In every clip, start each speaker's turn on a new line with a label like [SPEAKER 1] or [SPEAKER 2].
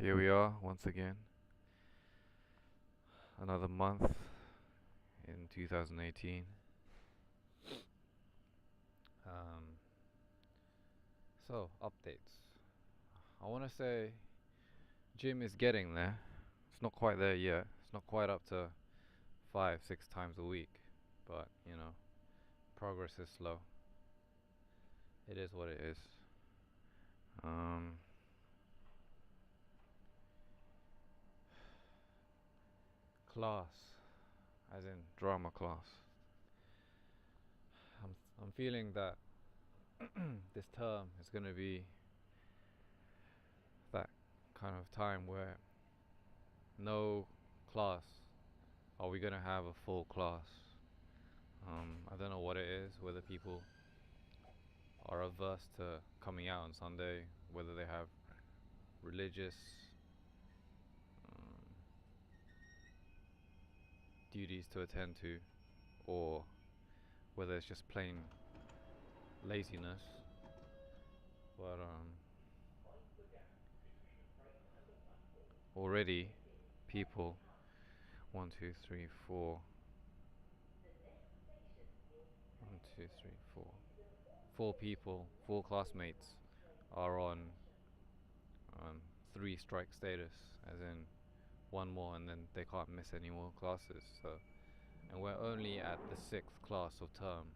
[SPEAKER 1] Here we are once again, another month in 2018. Um, Updates. I want to say gym is getting there. It's not quite there yet. It's not quite up to 5, 6 times a week, but progress is slow. It is what it is. Um, Class, as in drama class. I'm feeling that this term is going to be that kind of time where no class are we going to have a full class. I don't know what it is, whether people are averse to coming out on Sunday, whether they have religious um, duties to attend to, or whether it's just plain laziness. But already people, one, two, three, four, one, two, three, four people, four classmates are on 3 strike status, as in one more and then they can't miss any more classes. So, and we're only at the 6th class of term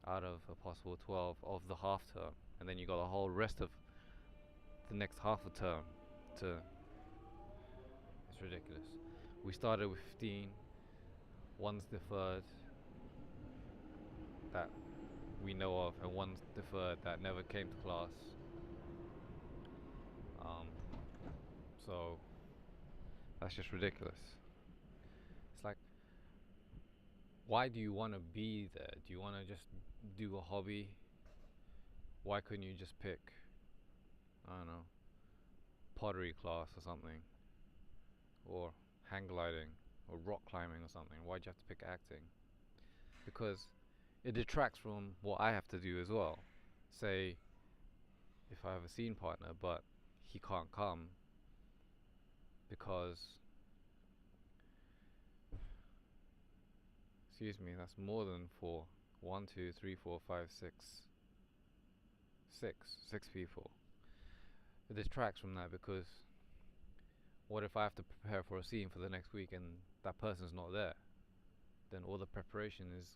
[SPEAKER 1] out of a possible 12 of the half term, and then you got the whole rest of the next half of term to. It's ridiculous. We started with 15, one's deferred that we know of, and one's deferred that never came to class. Um, so that's just ridiculous. It's like, why do you want to be there? Do you want to just do a hobby? Why couldn't you just pick, I don't know, pottery class or something, or hang gliding, or rock climbing or something? Why'd you have to pick acting? Because it detracts from what I have to do as well. Say, if I have a scene partner, but he can't come because, excuse me, that's more than four. 1, 2, 3, 4, 5, 6. Six people. It distracts from that because what if I have to prepare for a scene for the next week and that person's not there? Then all the preparation is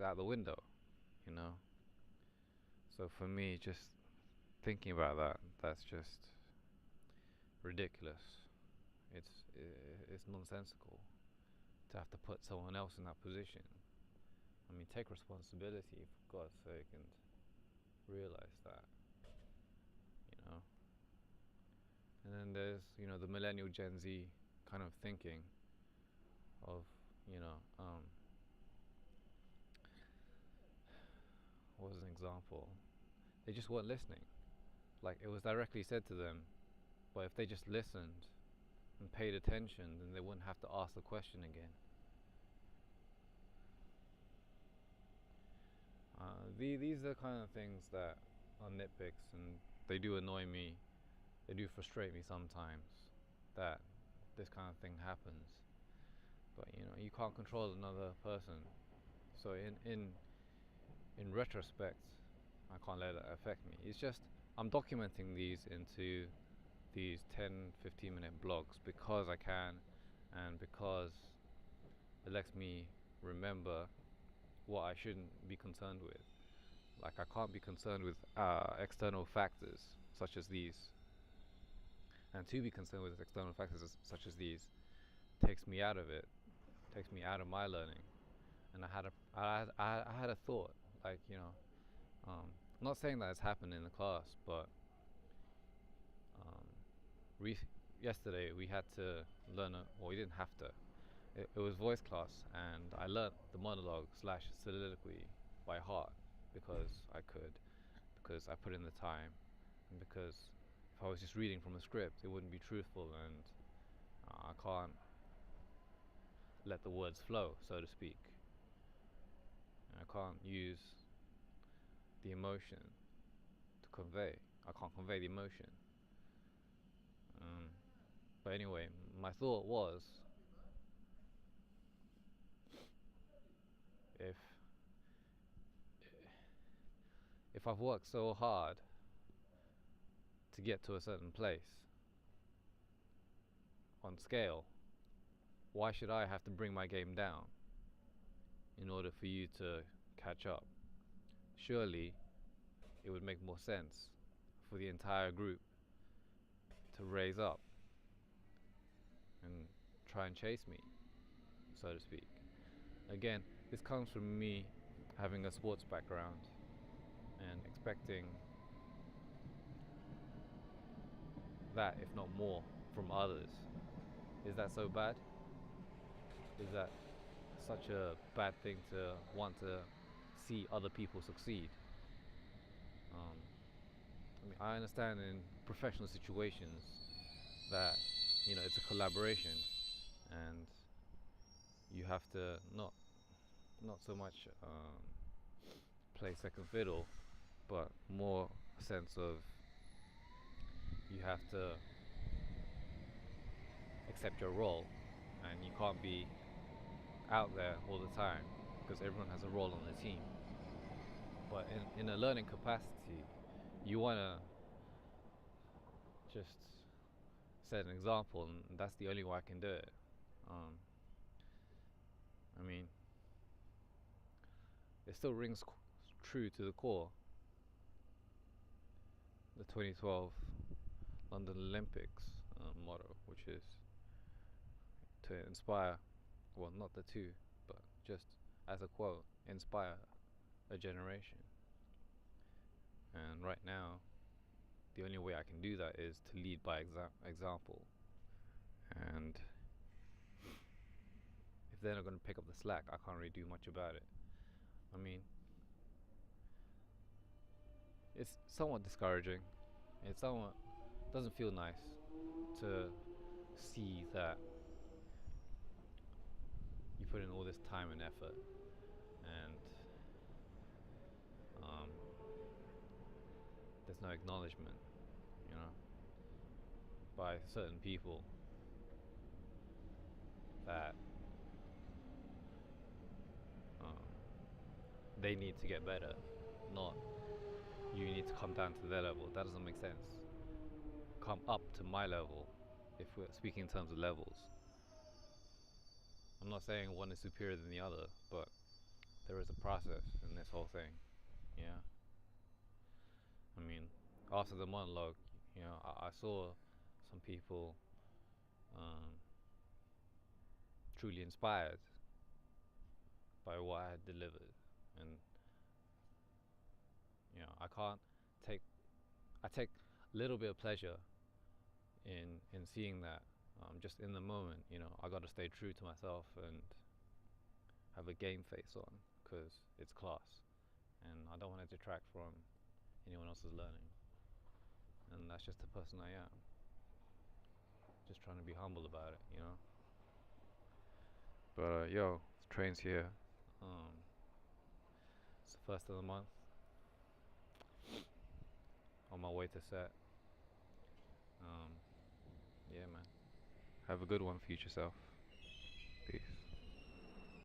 [SPEAKER 1] out the window, you know. So for me, just thinking about that, that's just ridiculous. It's nonsensical to have to put someone else in that position. I mean, take responsibility for God's sake and realize that, you know. And then there's, the millennial Gen Z kind of thinking of, you know, what was an example? They just weren't listening. Like, it was directly said to them, but if they just listened and paid attention, then they wouldn't have to ask the question again. These are the kind of things that are nitpicks, and they do annoy me. They do frustrate me sometimes that this kind of thing happens. But you can't control another person. So in retrospect, I can't let it affect me. It's just I'm documenting these into these 10-15 minute blogs because I can, and because it lets me remember what I shouldn't be concerned with. Like, I can't be concerned with external factors such as these. And to be concerned with external factors such as these takes me out of it, takes me out of my learning. And I had a thought, like, I'm not saying that it's happened in the class, but um, yesterday we had to learn, well, we didn't have to. It was voice class, and I learnt the monologue slash soliloquy by heart because I could, because I put in the time, and because if I was just reading from a script, it wouldn't be truthful, and I can't let the words flow, so to speak. And I can't use the emotion to convey. I can't convey the emotion. But anyway, my thought was, if I've worked so hard to get to a certain place on scale, why should I have to bring my game down in order for you to catch up? Surely it would make more sense for the entire group to raise up and try and chase me, so to speak. Again, this comes from me having a sports background and expecting that, if not more, from others. Is that so bad? Is that such a bad thing to want to see other people succeed? I mean, I understand in professional situations that, it's a collaboration, and you have to not so much play second fiddle, but more a sense of you have to accept your role, and you can't be out there all the time because everyone has a role on the team. But in a learning capacity, you want to just set an example, and that's the only way I can do it. I mean, it still rings true to the core. The 2012 London Olympics motto, which is to inspire, well, not the two, but just as a quote, inspire a generation. And right now, the only way I can do that is to lead by example. And if they're not going to pick up the slack, I can't really do much about it. I mean, it's somewhat discouraging. It doesn't feel nice to see that you put in all this time and effort, and there's no acknowledgement, by certain people that they need to get better, not you need to come down to their level. That doesn't make sense. Come up to my level, if we're speaking in terms of levels. I'm not saying one is superior than the other, but there is a process in this whole thing. Yeah. I mean, after the monologue, I saw some people truly inspired by what I had delivered, and I can't take. I take a little bit of pleasure in seeing that. Just in the moment, I got to stay true to myself and have a game face on, because it's class, and I don't want to detract from anyone else's learning. And that's just the person I am. Just trying to be humble about it, But yo, train's here. It's the first of the month. On my way to set. Yeah, man. Have a good one, future self. Peace.